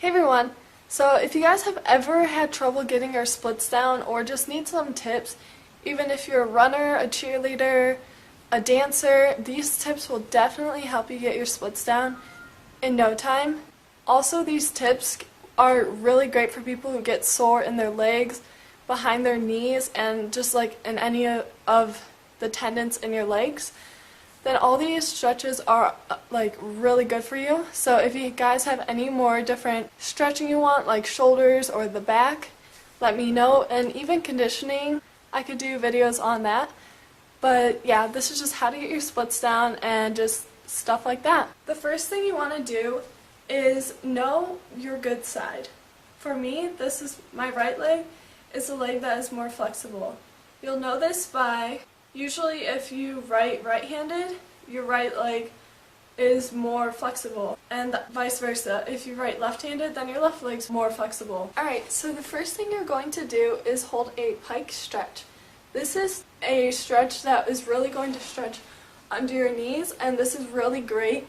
Hey everyone! So if you guys have ever had trouble getting your splits down or just need some tips, even if you're a runner, a cheerleader, a dancer, these tips will definitely help you get your splits down in no time. Also, these tips are really great for people who get sore in their legs, behind their knees, and just like in any of the tendons in your legs. Then all these stretches are like really good for you. So if you guys have any more different stretching you want, like shoulders or the back, let me know. And even conditioning, I could do videos on that. But yeah, this is just how to get your splits down and just stuff like that. The first thing you want to do is know your good side. For me, this is my right leg is the leg that is more flexible. You'll know this by usually if you right-handed, your right leg is more flexible, and vice versa. If you left-handed, then your left leg's more flexible. Alright, so the first thing you're going to do is hold a pike stretch. This is a stretch that is really going to stretch under your knees, and this is really great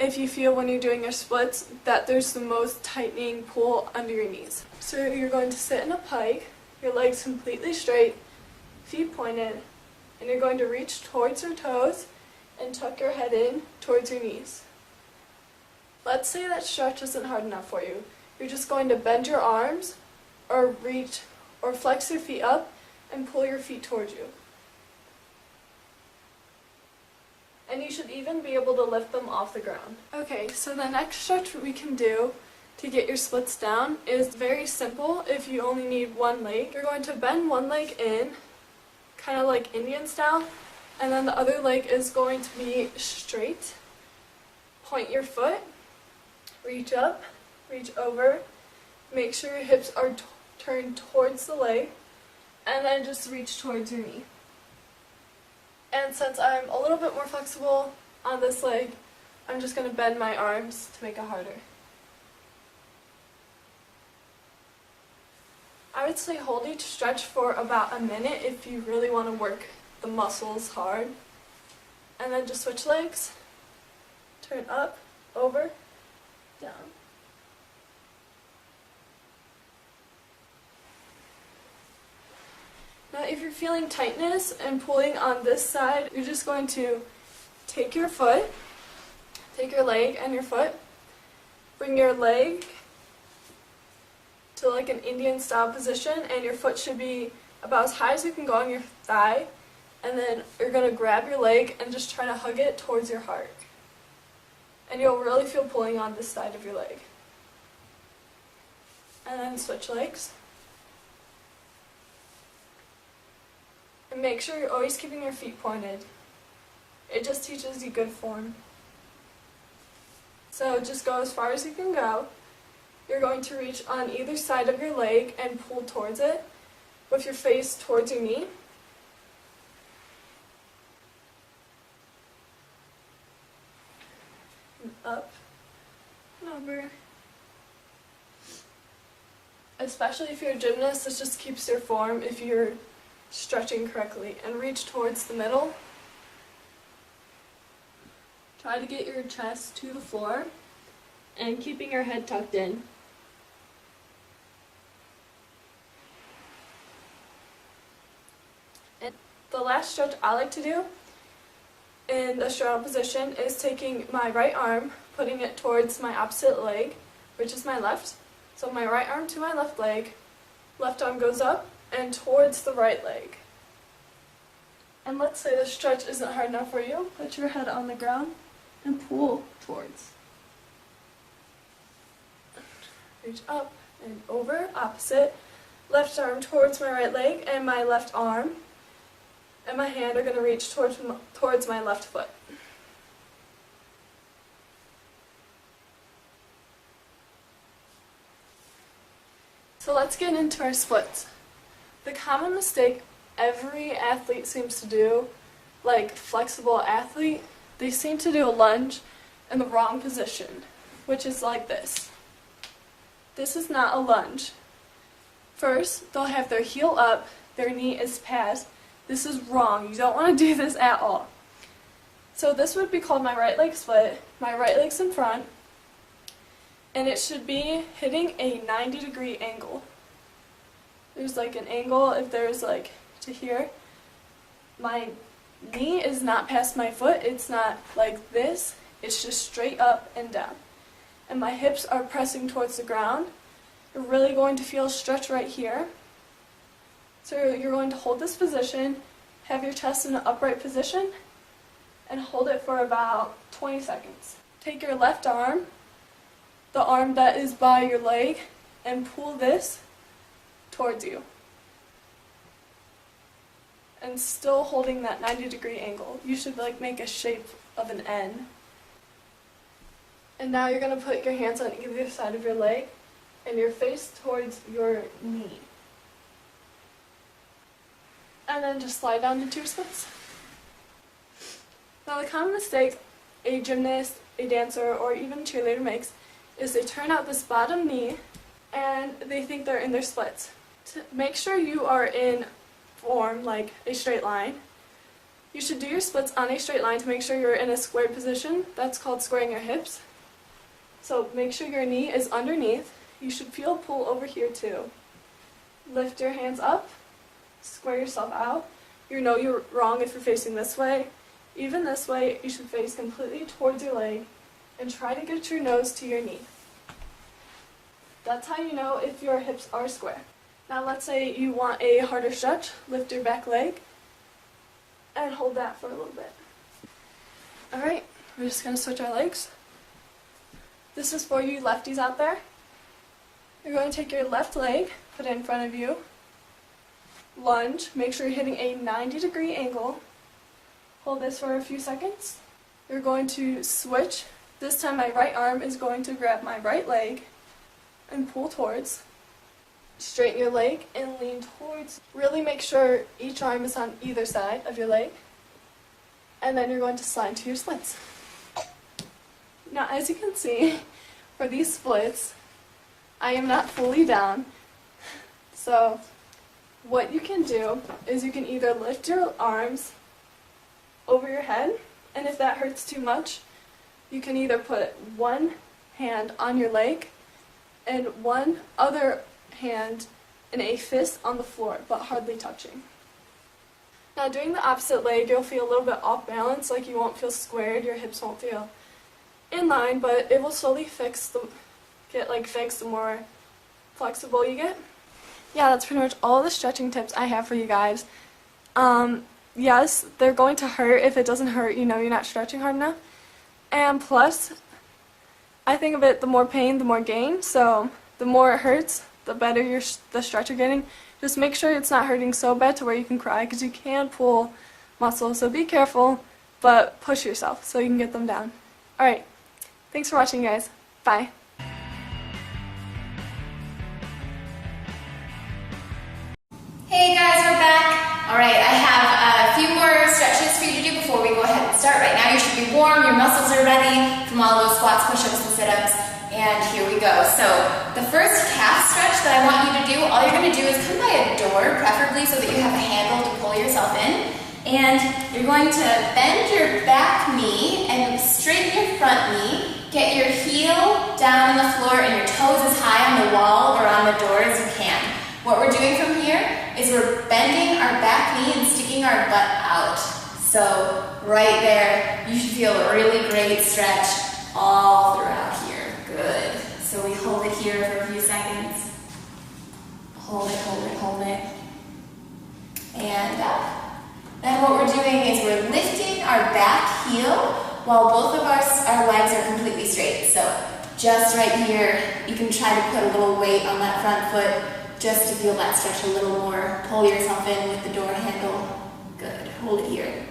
if you feel when you're doing your splits that there's the most tightening pull under your knees. So you're going to sit in a pike, your legs completely straight, feet pointed, and you're going to reach towards your toes and tuck your head in towards your knees. Let's say that stretch isn't hard enough for you. You're just going to bend your arms or reach or flex your feet up and pull your feet towards you. And you should even be able to lift them off the ground. Okay, so the next stretch we can do to get your splits down is very simple if you only need one leg. You're going to bend one leg in, kind of like Indian style, and then the other leg is going to be straight. Point your foot, reach up, reach over, make sure your hips are turned towards the leg, and then just reach towards your knee. And since I'm a little bit more flexible on this leg, I'm just going to bend my arms to make it harder. I would say hold each stretch for about a minute if you really want to work the muscles hard. And then just switch legs. Turn up, over, down. Now if you're feeling tightness and pulling on this side, you're just going to take your leg and your foot, bring your leg to like an Indian style position, and your foot should be about as high as you can go on your thigh, and then you're going to grab your leg and just try to hug it towards your heart. And you'll really feel pulling on this side of your leg. And then switch legs. And make sure you're always keeping your feet pointed. It just teaches you good form. So just go as far as you can go. You're going to reach on either side of your leg and pull towards it with your face towards your knee. And up and over. Especially if you're a gymnast, this just keeps your form if you're stretching correctly. And reach towards the middle. Try to get your chest to the floor and keeping your head tucked in. And the last stretch I like to do in the straddle position is taking my right arm, putting it towards my opposite leg, which is my left. So my right arm to my left leg, left arm goes up and towards the right leg. And let's say the stretch isn't hard enough for you, put your head on the ground and pull towards. Reach up and over, opposite. Left arm towards my right leg, and my left arm and my hand are going to reach towards my left foot. So let's get into our splits. The common mistake every athlete seems to do, like flexible athlete, they seem to do a lunge in the wrong position, which is like this. This is not a lunge. First, they'll have their heel up, their knee is past. This is wrong. You don't want to do this at all. So this would be called my right leg split. My right leg's in front, and it should be hitting a 90-degree angle. There's like an angle if there's like to here. My knee is not past my foot, it's not like this, it's just straight up and down. And my hips are pressing towards the ground. You're really going to feel a stretch right here. So you're going to hold this position, have your chest in an upright position, and hold it for about 20 seconds. Take your left arm, the arm that is by your leg, and pull this towards you. And still holding that 90-degree angle. You should like make a shape of an N. And now you're going to put your hands on either side of your leg and your face towards your knee. And then just slide down into your splits. Now the common mistake a gymnast, a dancer, or even a cheerleader makes is they turn out this bottom knee and they think they're in their splits. To make sure you are in form, like a straight line, you should do your splits on a straight line to make sure you're in a squared position. That's called squaring your hips. So make sure your knee is underneath. You should feel a pull over here too. Lift your hands up, square yourself out. You know you're wrong if you're facing this way. Even this way, you should face completely towards your leg and try to get your nose to your knee. That's how you know if your hips are square. Now let's say you want a harder stretch. Lift your back leg and hold that for a little bit. Alright, we're just going to switch our legs. This is for you lefties out there. You're going to take your left leg, put it in front of you, lunge, make sure you're hitting a 90-degree angle. Hold this for a few seconds. You're going to switch. This time my right arm is going to grab my right leg and pull towards. Straighten your leg and lean towards. Really make sure each arm is on either side of your leg. And then you're going to slide into your splits. Now as you can see, for these splits, I am not fully down. So what you can do is you can either lift your arms over your head, and if that hurts too much, you can either put one hand on your leg and one other hand in a fist on the floor, but hardly touching. Now doing the opposite leg, you'll feel a little bit off balance, like you won't feel squared, your hips won't feel in line, but it will slowly get fixed the more flexible you get. Yeah, that's pretty much all the stretching tips I have for you guys. Yes, they're going to hurt. If it doesn't hurt, you know you're not stretching hard enough. And plus, I think of it, the more pain, the more gain. So the more it hurts, the better the stretch you're getting. Just make sure it's not hurting so bad to where you can cry, because you can pull muscles. So be careful, but push yourself so you can get them down. Alright, thanks for watching, guys. Bye. Hey guys, we're back. Alright, I have a few more stretches for you to do before we go ahead and start. Right now you should be warm, your muscles are ready from all those squats, push-ups, and sit-ups, and here we go. So the first calf stretch that I want you to do, all you're going to do is come by a door, preferably so that you have a handle to pull yourself in, and you're going to bend your back knee and straighten your front knee, get your heel down on the floor and your toes as high on the wall or on the door as you can. What we're doing from here is we're bending our back knee and sticking our butt out. So right there, you should feel a really great stretch all throughout here. Good. So we hold it here for a few seconds. Hold it, hold it, hold it. And up. Then what we're doing is we're lifting our back heel while both of our legs are completely straight. So just right here, you can try to put a little weight on that front foot just to feel that stretch a little more. Pull yourself in with the door handle. Good. Hold it here.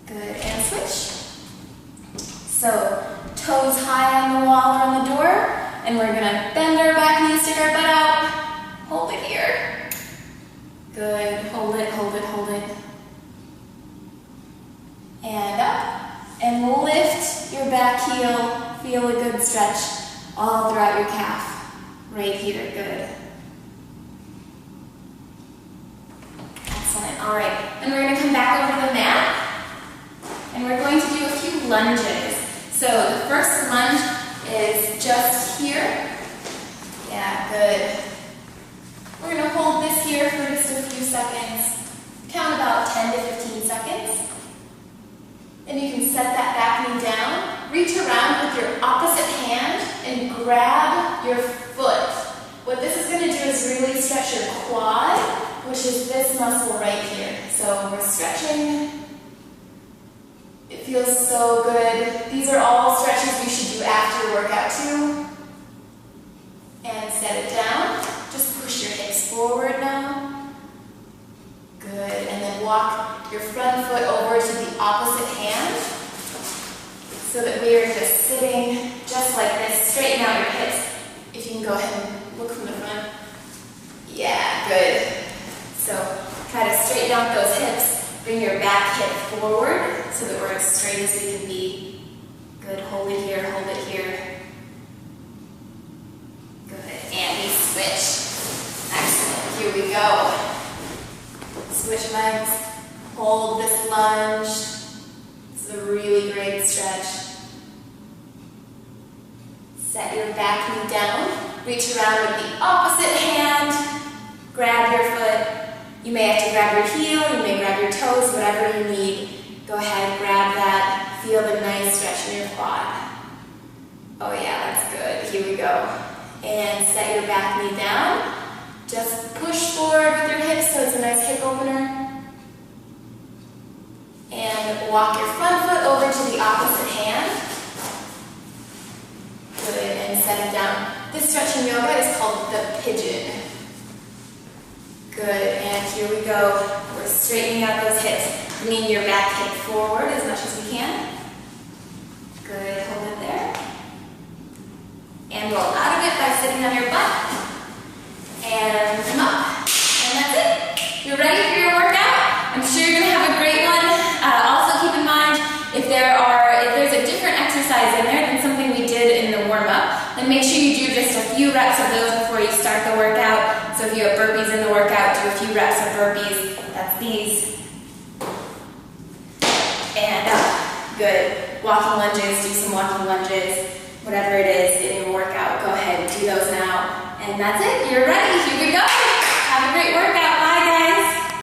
Good. And switch. So toes high on the wall or on the door, and we're going to bend our back knee, stick our butt out. Hold it here. Good. Hold it, hold it, hold it. And up. And lift your back heel. Feel a good stretch all throughout your calf. Right here. Good. Excellent. All right. Then we're going to come back over to the mat, and we're going to do a few lunges. first lunge is just here. Yeah, good. We're going to hold this here for just a few seconds. Count about 10 to 15 seconds. And you can set that back knee down. Reach around with your opposite hand and grab your foot. What this is going to do is really stretch your quad, which is this muscle right here. So we're stretching. It feels so good. These are all stretches you should do after your workout too. And set it down. Just push your hips forward now. Good. And then walk your front foot over to the opposite hand so that we are just sitting just like this. Straighten out your hips. If you can go ahead and look from the front. Yeah, good. So try to straighten out those hips. Bring your back hip forward so that we're as straight as we can be. Good. Hold it here. Hold it here. Good. And we switch. Excellent. Here we go. Switch legs. Hold this lunge. It's a really great stretch. Set your back knee down. Reach around with the opposite hand. Grab your foot. You may have to grab your heel, you may grab your toes, whatever you need. Go ahead, grab that. Feel the nice stretch in your quad. Oh yeah, that's good. Here we go. And set your back knee down. Just push forward with your hips so it's a nice hip opener. And walk your front foot over to the opposite hand. Good, and set it down. This stretch in yoga is called the pigeon. Good, and here we go. We're straightening out those hips. Bringing your back hip forward as much as we can. Good, hold it there. And roll out of it by sitting on your butt. And come up. And that's it. You're ready for your workout. I'm sure you're going to have a great one. Also keep in mind, if there's a different exercise in there than something we did in the warm-up, then make sure you do just a few reps of those before you start the workout. So if you have burpees in the workout, do a few reps of burpees. That's these. And good. Walking lunges, do some walking lunges. Whatever it is in your workout, go ahead and do those now. And that's it. You're ready. Here we go. Have a great workout.